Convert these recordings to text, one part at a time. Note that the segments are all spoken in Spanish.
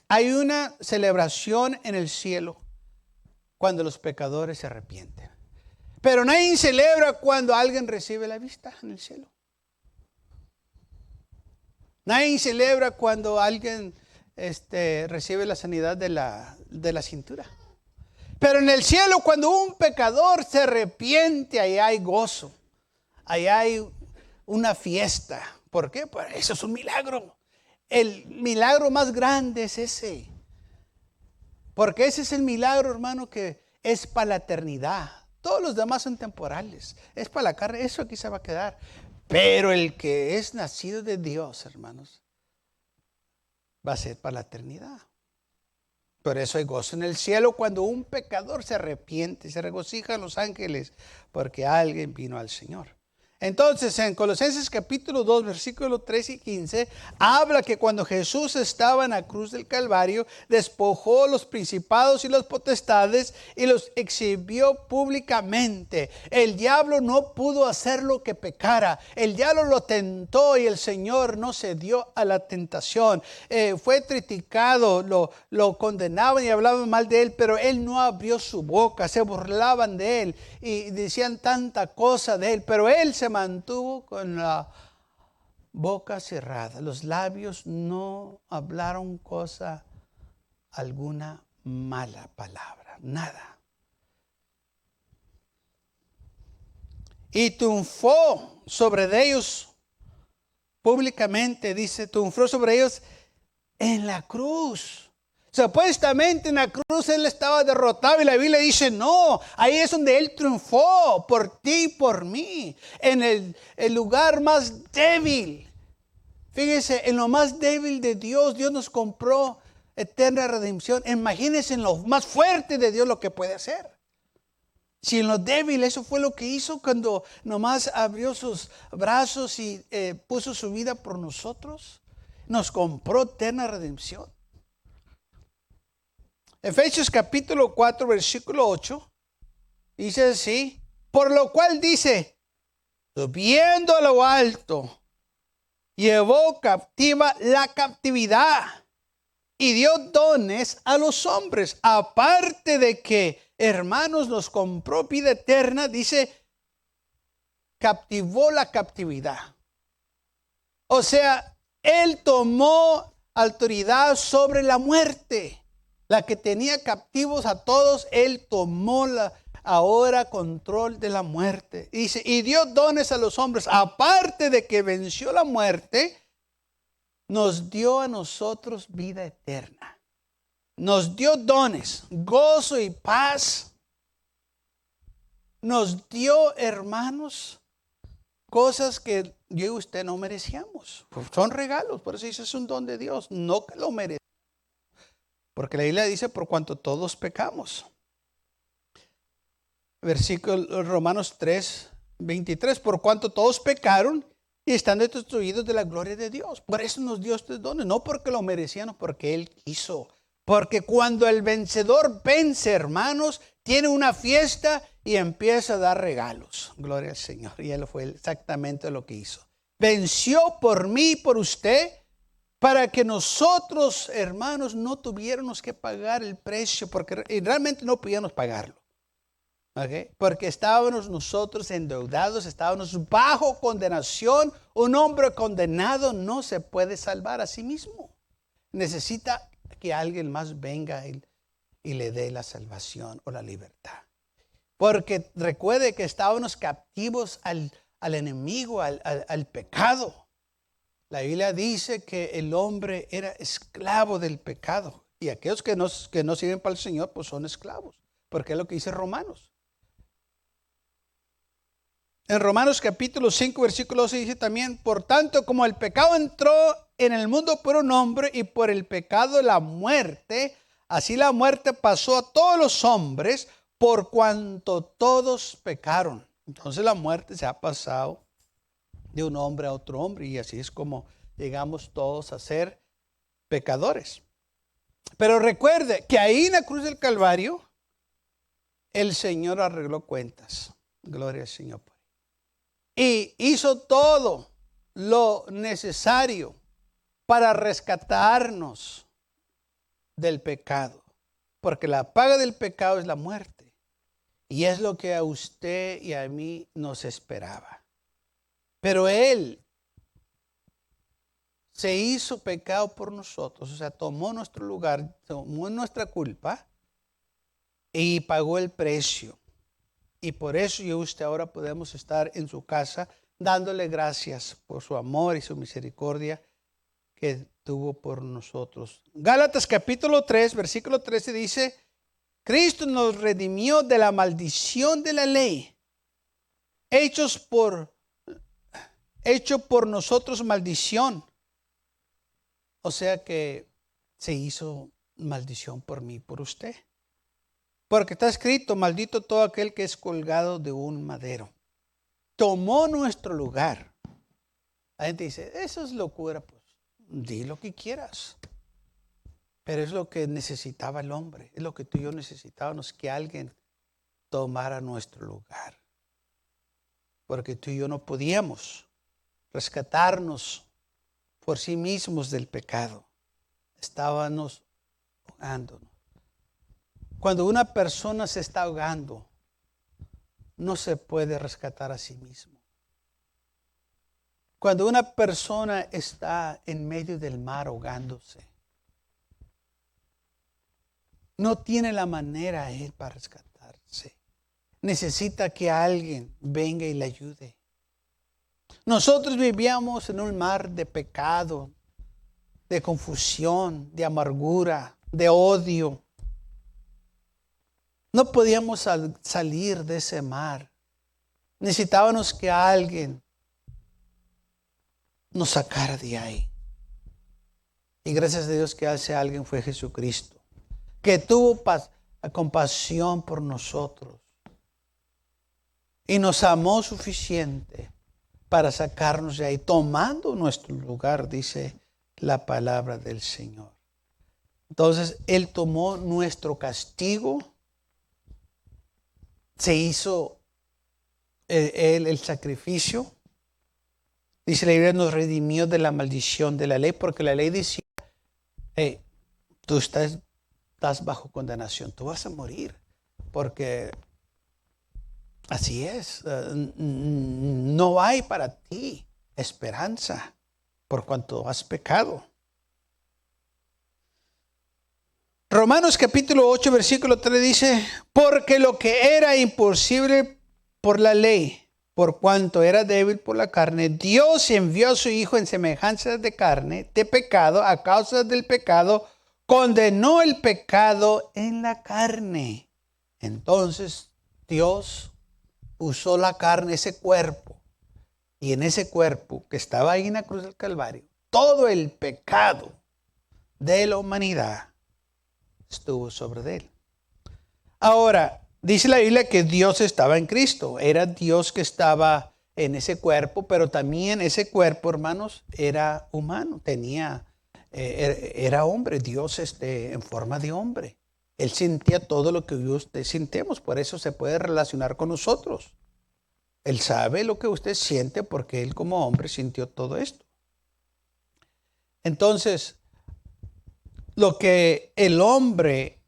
Hay una celebración en el cielo cuando los pecadores se arrepienten. Pero nadie celebra cuando alguien recibe la vista en el cielo. Nadie celebra cuando alguien recibe la sanidad de la cintura. Pero en el cielo, cuando un pecador se arrepiente, ahí hay gozo. Ahí hay una fiesta. ¿Por qué? Pues eso es un milagro. El milagro más grande es ese. Porque ese es el milagro, hermano, que es para la eternidad. Todos los demás son temporales. Es para la carne, eso aquí se va a quedar. Pero el que es nacido de Dios, hermanos, va a ser para la eternidad. Por eso hay gozo en el cielo cuando un pecador se arrepiente, se regocijan los ángeles porque alguien vino al Señor. Entonces, en Colosenses capítulo 2, versículos 13 y 15, habla que cuando Jesús estaba en la cruz del Calvario, despojó los principados y las potestades y los exhibió públicamente. El diablo no pudo hacer lo que pecara. El diablo lo tentó y el Señor no cedió a la tentación. Fue criticado, lo condenaban y hablaban mal de él, pero él no abrió su boca. Se burlaban de él y decían tanta cosa de él, pero él se mantuvo con la boca cerrada. Los labios no hablaron cosa alguna, mala palabra, nada. Y triunfó sobre ellos públicamente, dice, triunfó sobre ellos en la cruz. Supuestamente en la cruz él estaba derrotado y la Biblia dice no, ahí es donde él triunfó por ti y por mí, en el lugar más débil. Fíjese, en lo más débil de Dios, Dios nos compró eterna redención. Imagínense en lo más fuerte de Dios lo que puede hacer. Si en lo débil, eso fue lo que hizo cuando nomás abrió sus brazos y puso su vida por nosotros. Nos compró eterna redención. Efesios capítulo 4, versículo 8, dice así, por lo cual dice, subiendo a lo alto, llevó captiva la captividad y dio dones a los hombres. Aparte de que, hermanos, nos compró vida eterna, dice, captivó la captividad. O sea, él tomó autoridad sobre la muerte. La que tenía captivos a todos, él tomó ahora control de la muerte. Dice, y dio dones a los hombres. Aparte de que venció la muerte, nos dio a nosotros vida eterna. Nos dio dones, gozo y paz. Nos dio, hermanos, cosas que yo y usted no merecíamos. Son regalos, por eso dice, es un don de Dios, no que lo merecemos. Porque la Biblia dice, por cuanto todos pecamos. Versículo Romanos 3, 23, por cuanto todos pecaron y están destituidos de la gloria de Dios. Por eso nos dio estos dones, no porque lo merecíamos, porque Él quiso. Porque cuando el vencedor vence, hermanos, tiene una fiesta y empieza a dar regalos. Gloria al Señor. Y Él fue exactamente lo que hizo. Venció por mí y por usted, para que nosotros, hermanos, no tuviéramos que pagar el precio, porque realmente no podíamos pagarlo. ¿Okay? Porque estábamos nosotros endeudados, estábamos bajo condenación. Un hombre condenado no se puede salvar a sí mismo. Necesita que alguien más venga y le dé la salvación o la libertad. Porque recuerde que estábamos captivos al enemigo, al pecado. La Biblia dice que el hombre era esclavo del pecado. Y aquellos que no sirven para el Señor, pues son esclavos. Porque es lo que dice Romanos. En Romanos capítulo 5, versículo 12 dice también, por tanto, como el pecado entró en el mundo por un hombre y por el pecado la muerte, así la muerte pasó a todos los hombres por cuanto todos pecaron. Entonces la muerte se ha pasado de un hombre a otro hombre y así es como llegamos todos a ser pecadores. Pero recuerde que ahí en la cruz del Calvario el Señor arregló cuentas. Gloria al Señor. Y hizo todo lo necesario para rescatarnos. del pecado, porque la paga del pecado es la muerte, y es lo que a usted y a mí nos esperaba. Pero Él se hizo pecado por nosotros, o sea, tomó nuestro lugar, tomó nuestra culpa y pagó el precio. Y por eso yo y usted ahora podemos estar en su casa dándole gracias por su amor y su misericordia que tuvo por nosotros. Gálatas capítulo 3, versículo 13 dice, Cristo nos redimió de la maldición de la ley, hecho por nosotros maldición. O sea que se hizo maldición por mí, por usted. Porque está escrito, maldito todo aquel que es colgado de un madero. Tomó nuestro lugar. La gente dice, eso es locura. Pues di lo que quieras. Pero es lo que necesitaba el hombre. Es lo que tú y yo necesitábamos, que alguien tomara nuestro lugar. Porque tú y yo no podíamos rescatarnos por sí mismos del pecado. Estábamos ahogándonos. Cuando una persona se está ahogando, no se puede rescatar a sí mismo. Cuando una persona está en medio del mar ahogándose, no tiene la manera él para rescatarse. Necesita que alguien venga y le ayude. Nosotros vivíamos en un mar de pecado, de confusión, de amargura, de odio. No podíamos salir de ese mar. Necesitábamos que alguien nos sacara de ahí. Y gracias a Dios que ese alguien fue Jesucristo, que tuvo compasión por nosotros y nos amó suficiente para sacarnos de ahí, tomando nuestro lugar, dice la palabra del Señor. Entonces, Él tomó nuestro castigo, se hizo Él el sacrificio. Dice la Biblia, nos redimió de la maldición de la ley, porque la ley decía, hey, tú estás bajo condenación, tú vas a morir, porque así es, no hay para ti esperanza por cuanto has pecado. Romanos capítulo 8, versículo 3 dice, porque lo que era imposible por la ley, por cuanto era débil por la carne, Dios envió a su Hijo en semejanza de carne, de pecado, a causa del pecado, condenó el pecado en la carne. Entonces Dios usó la carne, ese cuerpo, y en ese cuerpo que estaba ahí en la cruz del Calvario, todo el pecado de la humanidad estuvo sobre él. Ahora, dice la Biblia que Dios estaba en Cristo. Era Dios que estaba en ese cuerpo, pero también ese cuerpo, hermanos, era humano. Era hombre. Dios en forma de hombre. Él sentía todo lo que usted sentimos. Por eso se puede relacionar con nosotros. Él sabe lo que usted siente porque Él como hombre sintió todo esto. Entonces, lo que el hombre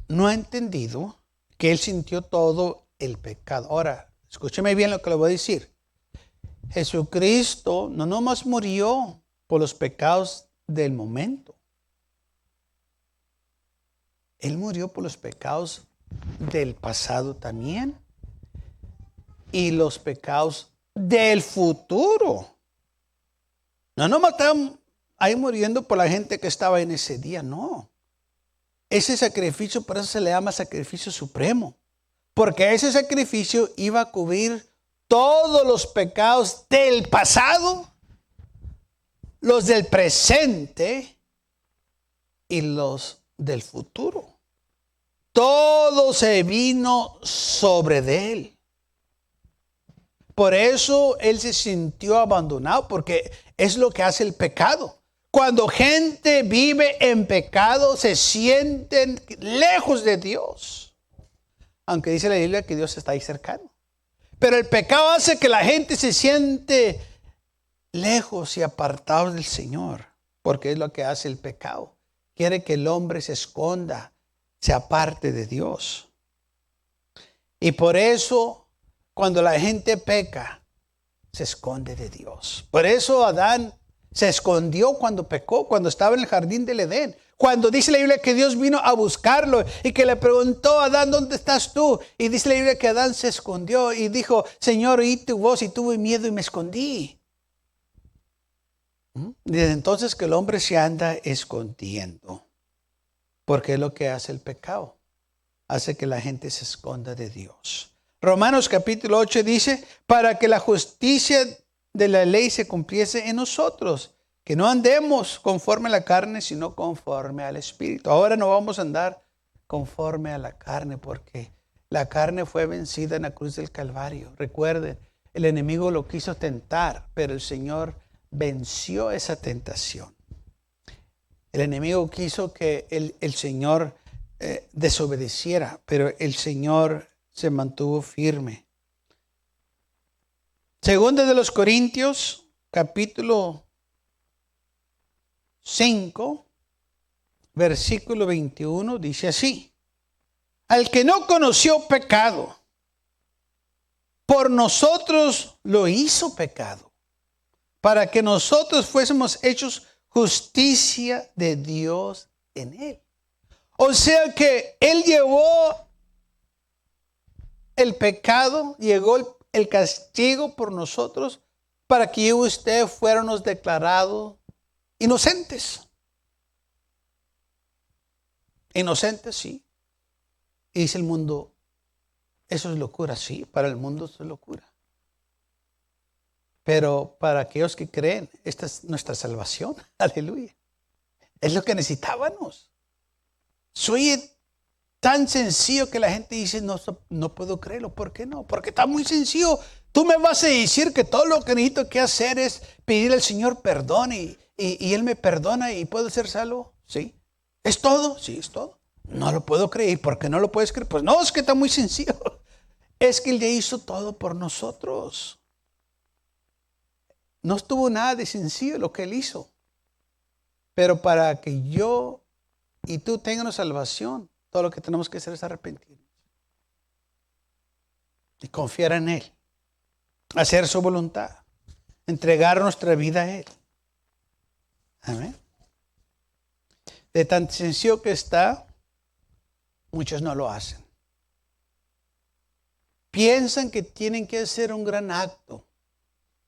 no ha entendido, que Él sintió todo el pecado. Ahora, escúcheme bien lo que le voy a decir. Jesucristo no nomás murió por los pecados del momento. Él murió por los pecados del pasado también. Y los pecados del futuro. No nomás están ahí muriendo por la gente que estaba en ese día, no. Ese sacrificio, por eso se le llama sacrificio supremo. Porque ese sacrificio iba a cubrir todos los pecados del pasado, los del presente y los del futuro. Todo se vino sobre de él. Por eso él se sintió abandonado, porque es lo que hace el pecado. Cuando gente vive en pecado, se sienten lejos de Dios. Aunque dice la Biblia que Dios está ahí cercano. Pero el pecado hace que la gente se siente lejos y apartados del Señor. Porque es lo que hace el pecado. quiere que el hombre se esconda, se aparte de Dios. Y por eso, cuando la gente peca, se esconde de Dios. Por eso Adán se escondió cuando pecó, cuando estaba en el jardín del Edén. Cuando dice la Biblia que Dios vino a buscarlo y que le preguntó a Adán, ¿dónde estás tú? Y dice la Biblia que Adán se escondió y dijo, Señor, oí tu voz y tuve miedo y me escondí. Desde entonces que el hombre se anda escondiendo, porque es lo que hace el pecado. Hace que la gente se esconda de Dios. Romanos capítulo 8 dice, para que la justicia de la ley se cumpliese en nosotros, que no andemos conforme a la carne, sino conforme al Espíritu. Ahora no vamos a andar conforme a la carne, porque la carne fue vencida en la cruz del Calvario. Recuerden, el enemigo lo quiso tentar, pero el Señor venció esa tentación. El enemigo quiso que el Señor desobedeciera, pero el Señor se mantuvo firme. Segunda de los Corintios, capítulo 5, versículo 21, dice así: al que no conoció pecado, por nosotros lo hizo pecado, para que nosotros fuésemos hechos justicia de Dios en él. O sea que Él llevó el pecado, llegó el castigo por nosotros para que yo y usted fuéramos declarados inocentes. Inocentes, sí. Y dice el mundo, eso es locura, sí, para el mundo eso es locura. Pero para aquellos que creen, esta es nuestra salvación. Aleluya. Es lo que necesitábamos. Soy tan sencillo que la gente dice, no puedo creerlo. ¿Por qué no? Porque está muy sencillo. Tú me vas a decir que todo lo que necesito que hacer es pedir al Señor perdón y Él me perdona y puedo ser salvo. ¿Sí? ¿Es todo? Sí, es todo. No lo puedo creer. ¿Por qué no lo puedes creer? Pues no, es que está muy sencillo. Es que Él ya hizo todo por nosotros. No estuvo nada de sencillo lo que Él hizo. Pero para que yo y tú tengas salvación, todo lo que tenemos que hacer es arrepentirnos y confiar en Él, hacer su voluntad, entregar nuestra vida a Él. Amén. De tan sencillo que está, muchos no lo hacen. Piensan que tienen que hacer un gran acto,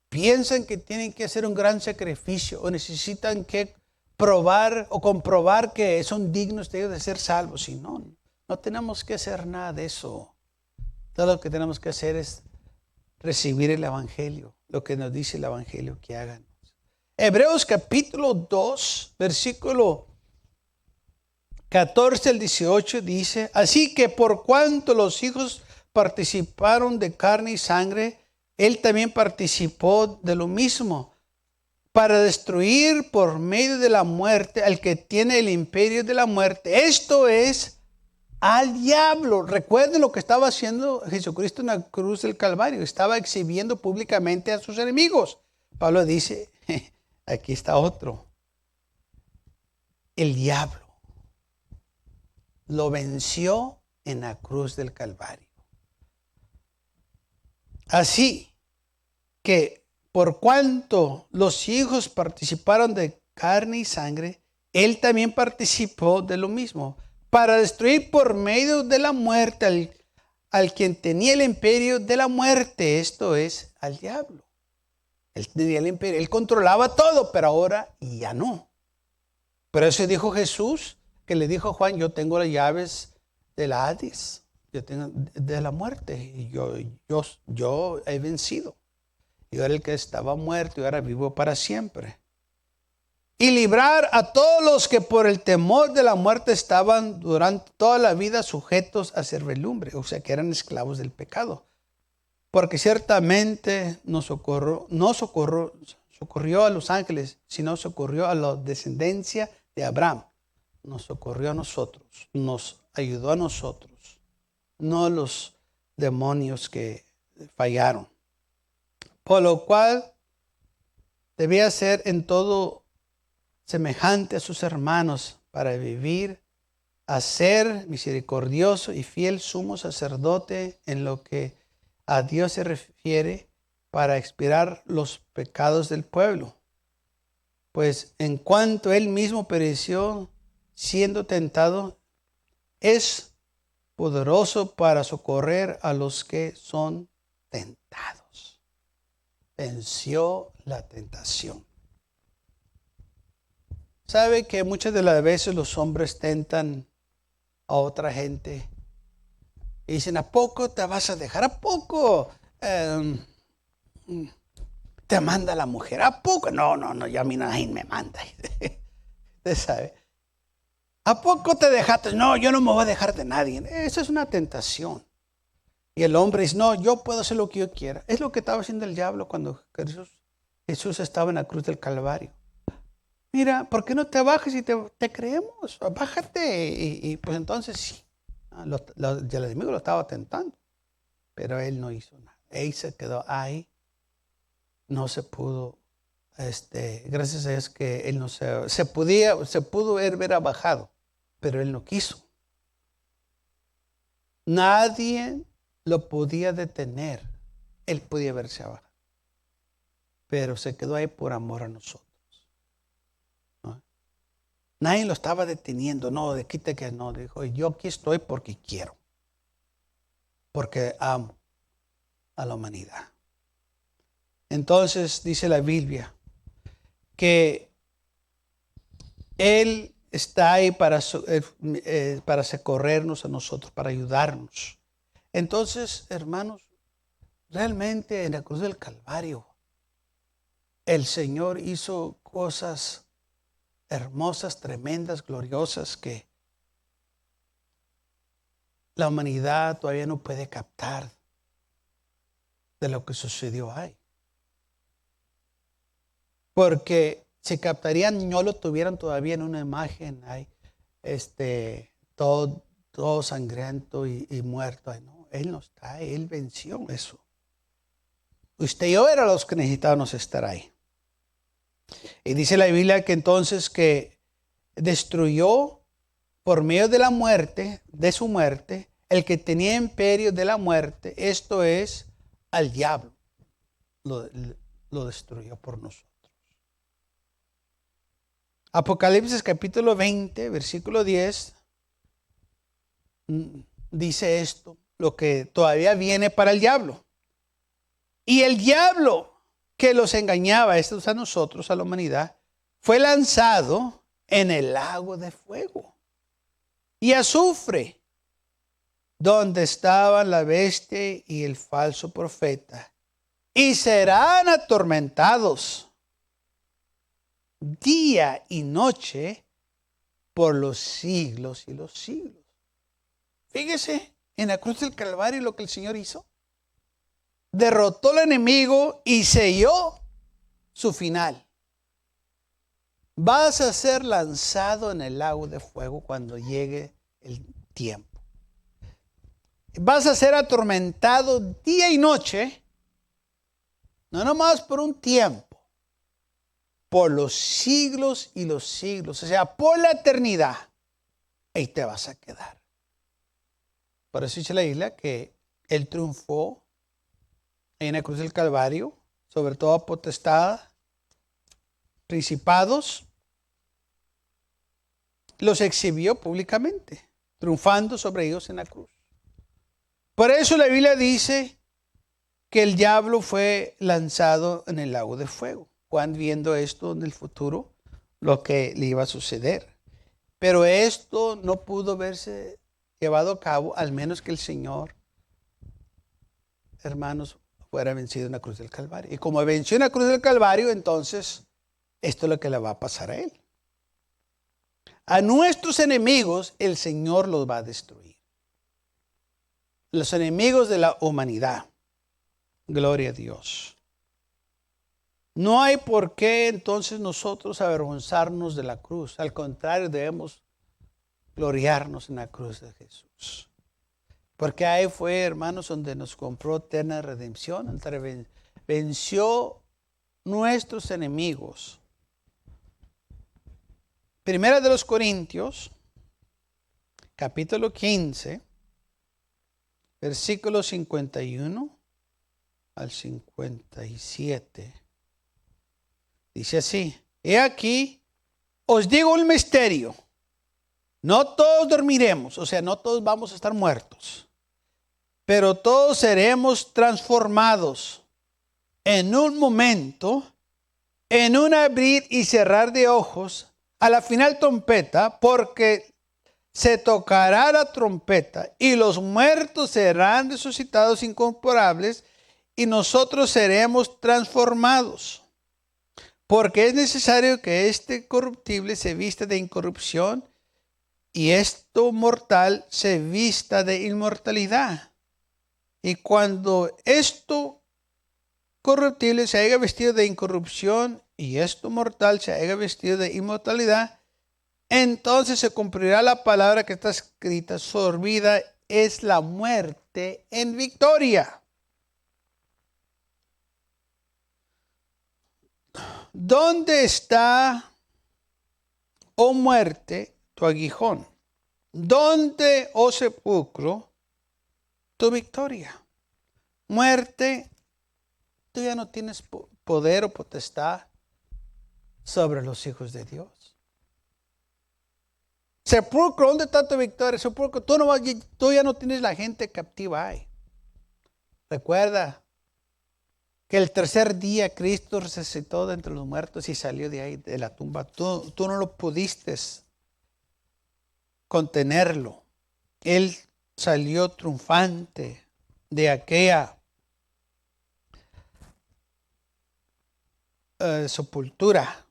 piensan que tienen que hacer un gran sacrificio o necesitan que probar o comprobar que son dignos de ellos de ser salvos. Y no tenemos que hacer nada de eso. Todo lo que tenemos que hacer es recibir el Evangelio, lo que nos dice el Evangelio que hagan. Hebreos capítulo 2, versículo 14 al 18 dice, así que por cuanto los hijos participaron de carne y sangre, Él también participó de lo mismo, para destruir por medio de la muerte al que tiene el imperio de la muerte. Esto es al diablo. Recuerden lo que estaba haciendo Jesucristo en la cruz del Calvario. Estaba exhibiendo públicamente a sus enemigos. Pablo dice, aquí está otro. El diablo lo venció en la cruz del Calvario. Así que por cuanto los hijos participaron de carne y sangre, Él también participó de lo mismo, para destruir por medio de la muerte al quien tenía el imperio de la muerte, esto es, al diablo. Él tenía el imperio, Él controlaba todo, pero ahora ya no. Pero eso dijo Jesús, que le dijo a Juan, yo tengo las llaves del Hades, yo tengo de la muerte, y yo he vencido. Yo era el que estaba muerto y ahora vivo para siempre. Y librar a todos los que por el temor de la muerte estaban durante toda la vida sujetos a servidumbre, o sea que eran esclavos del pecado. Porque ciertamente no socorrió a los ángeles, sino socorrió a la descendencia de Abraham. Nos socorrió a nosotros, nos ayudó a nosotros, no a los demonios que fallaron. Por lo cual debía ser en todo semejante a sus hermanos, para vivir a ser misericordioso y fiel sumo sacerdote en lo que a Dios se refiere para expiar los pecados del pueblo. Pues en cuanto él mismo pereció siendo tentado, es poderoso para socorrer a los que son tentados. Venció la tentación. ¿Sabe que muchas de las veces los hombres tentan a otra gente y dicen, ¿a poco te vas a dejar? ¿A poco te manda la mujer? ¿A poco? No, ya a mí nadie me manda. Usted sabe. ¿A poco te dejaste? No, yo no me voy a dejar de nadie. Eso es una tentación. Y el hombre dice, no, yo puedo hacer lo que yo quiera. Es lo que estaba haciendo el diablo cuando Jesús estaba en la cruz del Calvario. Mira, ¿por qué no te bajas y te creemos? Bájate. Y pues entonces sí. El enemigo lo estaba tentando. Pero él no hizo nada. Él se quedó ahí. No se pudo. Gracias a Dios que él no se pudo haber bajado. Pero él no quiso. Nadie lo podía detener. Él podía haberse bajado. Pero se quedó ahí por amor a nosotros. Nadie lo estaba deteniendo. No, de quita que no. Dijo, yo aquí estoy porque quiero. Porque amo a la humanidad. Entonces dice la Biblia que Él está ahí para socorrernos a nosotros, para ayudarnos. Entonces, hermanos, realmente en la cruz del Calvario, el Señor hizo cosas hermosas, tremendas, gloriosas que la humanidad todavía no puede captar de lo que sucedió ahí. Porque si captarían, no lo tuvieran todavía en una imagen ahí, todo sangriento y muerto. Ay, no, Él no está ahí, Él venció eso. Usted y yo eran los que necesitábamos estar ahí. Y dice la Biblia que entonces que destruyó por medio de la muerte, de su muerte, el que tenía imperio de la muerte, esto es, al diablo. Lo destruyó por nosotros. Apocalipsis capítulo 20, versículo 10, dice esto, lo que todavía viene para el diablo. Y el diablo que los engañaba, estos a nosotros, a la humanidad, fue lanzado en el lago de fuego y azufre, donde estaban la bestia y el falso profeta, y serán atormentados día y noche por los siglos y los siglos. Fíjese en la cruz del Calvario lo que el Señor hizo. Derrotó al enemigo y selló su final. Vas a ser lanzado en el lago de fuego cuando llegue el tiempo. Vas a ser atormentado día y noche, no nomás por un tiempo, por los siglos y los siglos, o sea, por la eternidad. Ahí te vas a quedar. Por eso dice la Biblia que Él triunfó en la cruz del Calvario sobre toda potestad, principados, los exhibió públicamente, triunfando sobre ellos en la cruz. Por eso la Biblia dice que el diablo fue lanzado en el lago de fuego. Juan viendo esto en el futuro, lo que le iba a suceder. Pero esto no pudo verse llevado a cabo, al menos que el Señor, hermanos, fuera vencido en la cruz del Calvario. Y como venció en la cruz del Calvario, entonces esto es lo que le va a pasar a Él. A nuestros enemigos, el Señor los va a destruir. Los enemigos de la humanidad. Gloria a Dios. No hay por qué entonces nosotros avergonzarnos de la cruz. Al contrario, debemos gloriarnos en la cruz de Jesús. Porque ahí fue, hermanos, donde nos compró eterna redención. Venció nuestros enemigos. Primera de los Corintios, capítulo 15, versículos 51 al 57. Dice así: he aquí, os digo un misterio. No todos dormiremos, o sea, no todos vamos a estar muertos, pero todos seremos transformados en un momento, en un abrir y cerrar de ojos, a la final trompeta, porque se tocará la trompeta y los muertos serán resucitados incorporables y nosotros seremos transformados. Porque es necesario que este corruptible se vista de incorrupción y esto mortal se vista de inmortalidad. Y cuando esto corruptible se haya vestido de incorrupción y esto mortal se haya vestido de inmortalidad, entonces se cumplirá la palabra que está escrita: sorbida es la muerte en victoria. ¿Dónde está, oh muerte, tu aguijón? ¿Dónde, oh sepulcro, tu victoria? Muerte, tú ya no tienes poder o potestad sobre los hijos de Dios. Sepulcro, ¿dónde está tu victoria? Sepulcro, tú ya no tienes la gente captiva ahí. Recuerda que el tercer día Cristo resucitó de entre los muertos y salió de ahí, de la tumba. Tú no lo pudiste contenerlo. Él salió triunfante de aquella sepultura.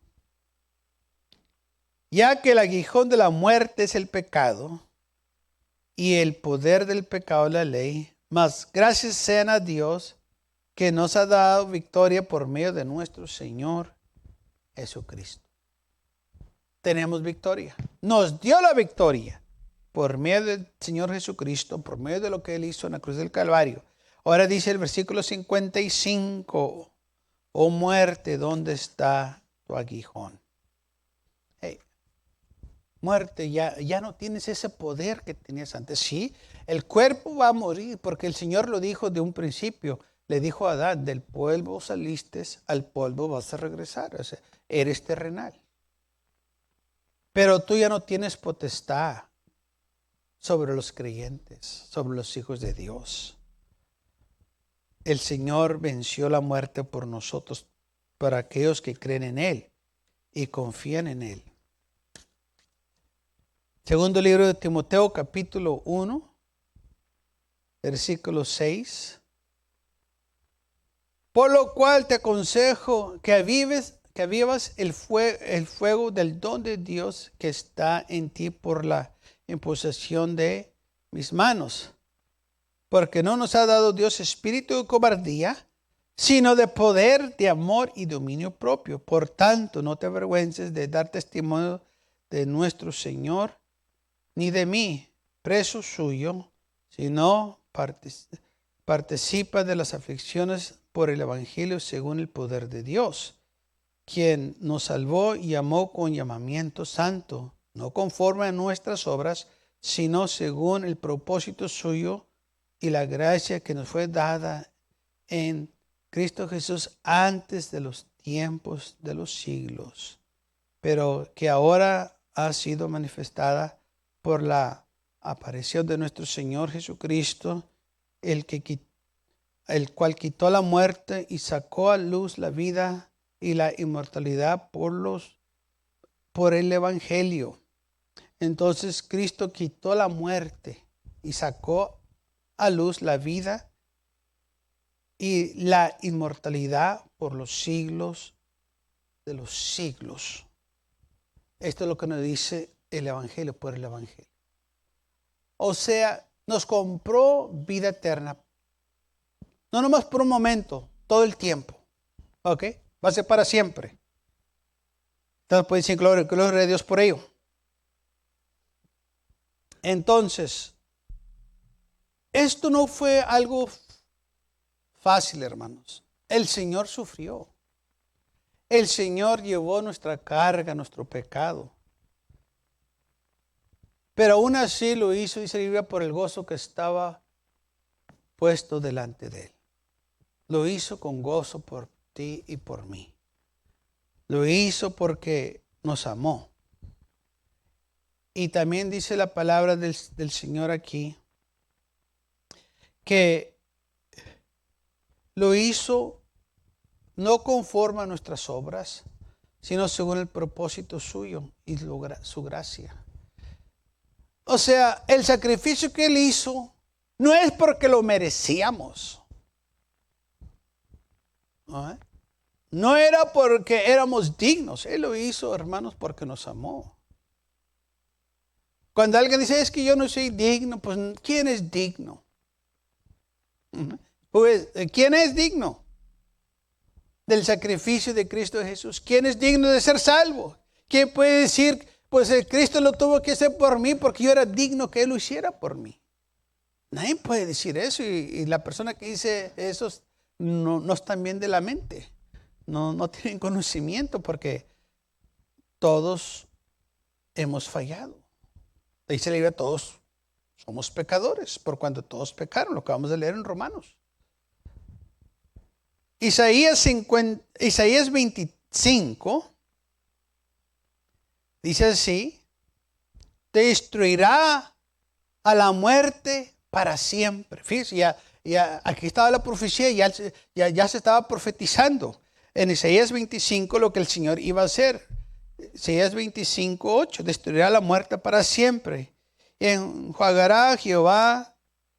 Ya que el aguijón de la muerte es el pecado y el poder del pecado la ley, mas gracias sean a Dios que nos ha dado victoria por medio de nuestro Señor Jesucristo. Tenemos victoria. Nos dio la victoria por medio del Señor Jesucristo, por medio de lo que Él hizo en la cruz del Calvario. Ahora dice el versículo 55, oh muerte, ¿dónde está tu aguijón? Hey, muerte, ya no tienes ese poder que tenías antes. Sí, el cuerpo va a morir porque el Señor lo dijo de un principio. Le dijo a Adán: del polvo saliste, al polvo vas a regresar. O sea, eres terrenal. Pero tú ya no tienes potestad sobre los creyentes, sobre los hijos de Dios. El Señor venció la muerte por nosotros, para aquellos que creen en Él y confían en Él. Segundo libro de Timoteo, capítulo 1, versículo 6. Por lo cual te aconsejo que avivas el fuego del don de Dios que está en ti por la imposición de mis manos. Porque no nos ha dado Dios espíritu de cobardía, sino de poder, de amor y dominio propio. Por tanto, no te avergüences de dar testimonio de nuestro Señor, ni de mí, preso suyo, sino participa de las aflicciones por el Evangelio según el poder de Dios, quien nos salvó y llamó con llamamiento santo, no conforme a nuestras obras, sino según el propósito suyo y la gracia que nos fue dada en Cristo Jesús antes de los tiempos de los siglos, pero que ahora ha sido manifestada por la aparición de nuestro Señor Jesucristo, el cual quitó la muerte y sacó a luz la vida y la inmortalidad por el Evangelio. Entonces Cristo quitó la muerte y sacó a luz la vida y la inmortalidad por los siglos de los siglos. Esto es lo que nos dice el Evangelio, por el Evangelio. O sea, nos compró vida eterna. No nomás por un momento, todo el tiempo. ¿Ok? Va a ser para siempre. Entonces puede decir gloria a Dios por ello. Entonces, esto no fue algo fácil, hermanos. El Señor sufrió. El Señor llevó nuestra carga, nuestro pecado. Pero aún así lo hizo, dice la Biblia, por el gozo que estaba puesto delante de él. Lo hizo con gozo por ti y por mí. Lo hizo porque nos amó. Y también dice la palabra del Señor aquí, que lo hizo no conforme a nuestras obras, sino según el propósito suyo y su gracia. O sea, el sacrificio que él hizo no es porque lo merecíamos. ¿No? No era porque éramos dignos. Él lo hizo, hermanos, porque nos amó. Cuando alguien dice, es que yo no soy digno, pues ¿quién es digno? Pues, ¿quién es digno del sacrificio de Cristo Jesús? ¿Quién es digno de ser salvo? ¿Quién puede decir, pues Cristo lo tuvo que hacer por mí porque yo era digno que Él lo hiciera por mí? Nadie puede decir eso, y la persona que dice eso no están bien de la mente. No tienen conocimiento, porque todos hemos fallado. Dice la Biblia, todos somos pecadores, por cuanto todos pecaron, lo que vamos a leer en Romanos. Isaías 25 dice así: destruirá a la muerte para siempre. Fíjense, ya aquí estaba la profecía, ya se estaba profetizando en Isaías 25 lo que el Señor iba a hacer. Isaías 25:8, destruirá la muerte para siempre. Enjuagará Jehová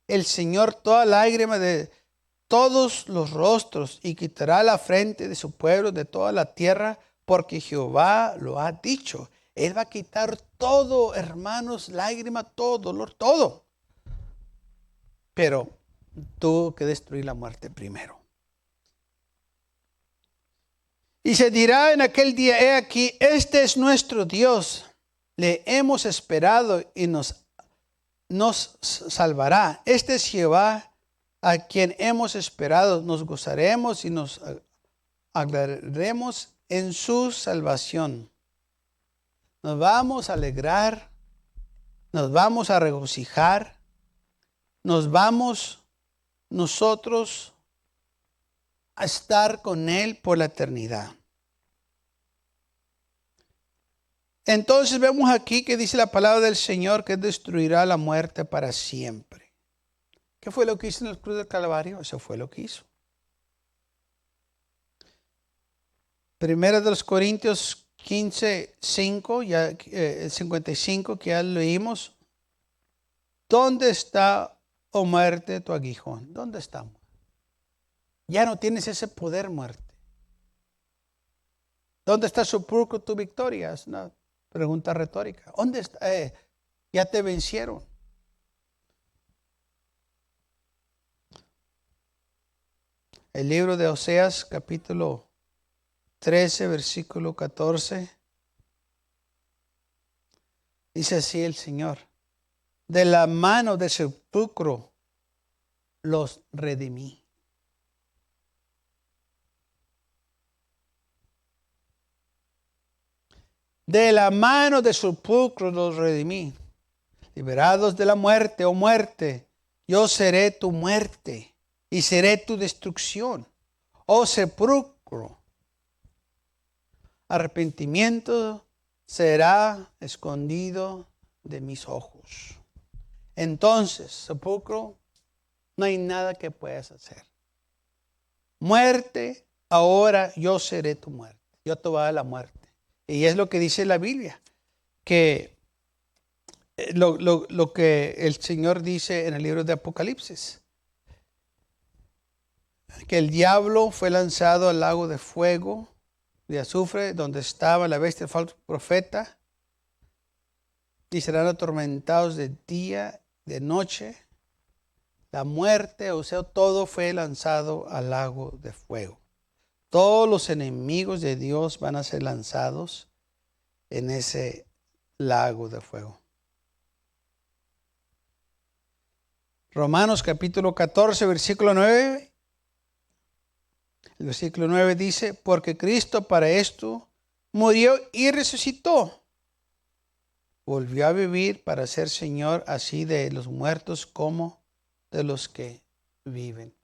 el Señor toda lágrima de todos los rostros, y quitará la frente de su pueblo de toda la tierra, porque Jehová lo ha dicho. Él va a quitar todo, hermanos, lágrima, todo, dolor, todo. Pero tuvo que destruir la muerte primero. Y se dirá en aquel día, he aquí, este es nuestro Dios, le hemos esperado y nos salvará. Este es Jehová, a quien hemos esperado. Nos gozaremos y nos alegraremos en su salvación. Nos vamos a alegrar, nos vamos a regocijar, nos vamos nosotros a estar con Él por la eternidad. Entonces vemos aquí que dice la palabra del Señor que destruirá la muerte para siempre. ¿Qué fue lo que hizo en el cruz del Calvario? Eso fue lo que hizo. Primera de los Corintios 15:5, 55, que ya leímos. ¿Dónde está, oh muerte, tu aguijón? ¿Dónde estamos? Ya no tienes ese poder, muerte. ¿Dónde está sepulcro tu victoria? Es una pregunta retórica. ¿Dónde está? Ya te vencieron. El libro de Oseas, capítulo 13, versículo 14. Dice así el Señor: de la mano del sepulcro los redimí. De la mano del sepulcro los redimí. Liberados de la muerte, oh muerte, yo seré tu muerte y seré tu destrucción. Oh sepulcro, arrepentimiento será escondido de mis ojos. Entonces, sepulcro, no hay nada que puedas hacer. Muerte, ahora yo seré tu muerte. Yo te voy a dar la muerte. Y es lo que dice la Biblia, que lo que el Señor dice en el libro de Apocalipsis, que el diablo fue lanzado al lago de fuego, de azufre, donde estaba la bestia, el falso profeta, y serán atormentados de día, de noche. La muerte, o sea, todo fue lanzado al lago de fuego. Todos los enemigos de Dios van a ser lanzados en ese lago de fuego. Romanos capítulo 14, versículo 9. El versículo 9 dice: porque Cristo para esto murió y resucitó, volvió a vivir para ser Señor así de los muertos como de los que viven.